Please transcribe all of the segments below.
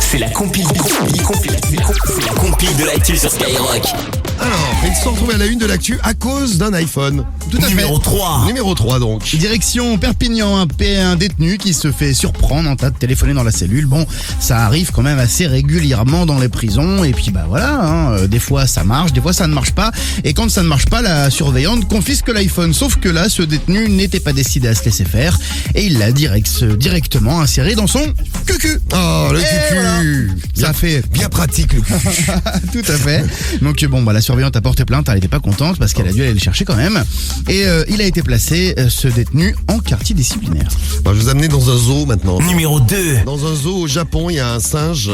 C'est la compile de l'actu sur Skyrock. Alors, ils se sont retrouvés à la une de l'actu à cause d'un iPhone. Tout à Numéro fait. 3. Numéro 3 donc. Direction Perpignan, un détenu qui se fait surprendre en train de téléphoner dans la cellule. Bon, ça arrive quand même assez régulièrement dans les prisons. Et puis voilà, des fois ça marche, des fois ça ne marche pas. Et quand ça ne marche pas, la surveillante confisque l'iPhone. Sauf que là, ce détenu n'était pas décidé à se laisser faire. Et il l'a directement inséré dans son cucu. Oh, le Et cucu. Ça fait Bien pratique le cucu. tout à fait. Donc bon, la surveillante a porté plainte, elle n'était pas contente parce qu'elle a dû aller le chercher quand même. Et il a été placé, ce détenu, en quartier disciplinaire. Bon, je vous amène dans un zoo maintenant. Numéro 2. Dans un zoo au Japon, il y a un singe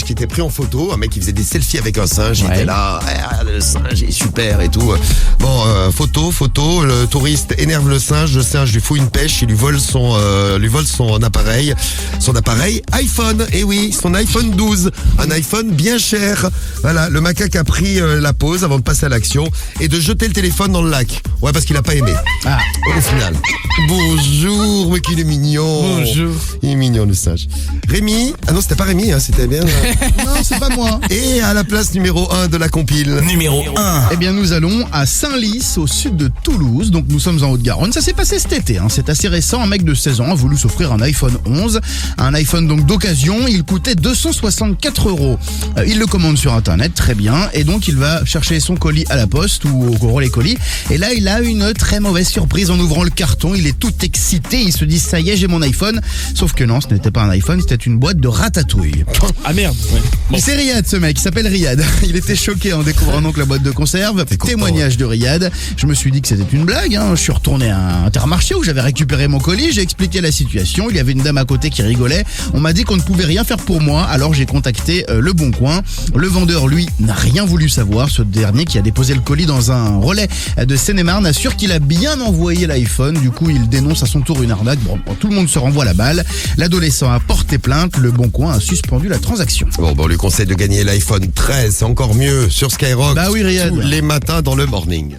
qui était pris en photo, un mec qui faisait des selfies avec un singe, il Ouais. était là, le singe est super et tout. Bon, photo, le touriste énerve le singe lui fout une pêche, il lui vole son appareil iPhone, et oui, son iPhone 12, un iPhone bien cher. Voilà, le macaque a pris la pause avant de passer à l'action et de jeter le téléphone dans le lac. Ouais, parce qu'il a pas aimé. Ah, Au final. Bonjour, mais qu'il est mignon. Bonjour. Il est mignon le singe. Rémi. Ah non, c'était pas Rémi, c'était bien. non, c'est pas moi. Et à la place numéro 1 de la compile. Numéro 1. Eh bien, nous allons à Saint-Lys, au sud de Toulouse. Donc, nous sommes en Haute-Garonne. Ça s'est passé cet été. C'est assez récent. Un mec de 16 ans a voulu s'offrir un iPhone 11. Un iPhone donc d'occasion. Il coûtait 264 €. Il le commande sur Internet. Très bien. Et donc, il va chercher son colis à la poste ou au relais colis. Et là, il a une très mauvaise surprise en ouvrant le carton. Il est tout excité. Il se dit, ça y est, j'ai mon iPhone. Sauf que non, ce n'était pas un iPhone. C'était une boîte de ratatouille. Ah merde. Mais c'est Riyad, ce mec, il s'appelle Riyad. Il était choqué en découvrant donc la boîte de conserve. content, Témoignage de Riyad. Je me suis dit que c'était une blague. Je suis retourné à Intermarché où j'avais récupéré mon colis. J'ai expliqué la situation. Il y avait une dame à côté qui rigolait. On m'a dit qu'on ne pouvait rien faire pour moi. Alors j'ai contacté Le Bon Coin. Le vendeur, lui, n'a rien voulu savoir. Ce dernier qui a déposé le colis dans un relais de Seine-et-Marne assure qu'il a bien envoyé l'iPhone. Du coup, il dénonce à son tour une arnaque. Bon, tout le monde se renvoie la balle. L'adolescent a porté plainte. Le Bon Coin a suspendu la transaction. Bon, on lui conseille de gagner l'iPhone 13, c'est encore mieux sur Skyrock. Bah oui, Riyad. Tous les matins dans le morning.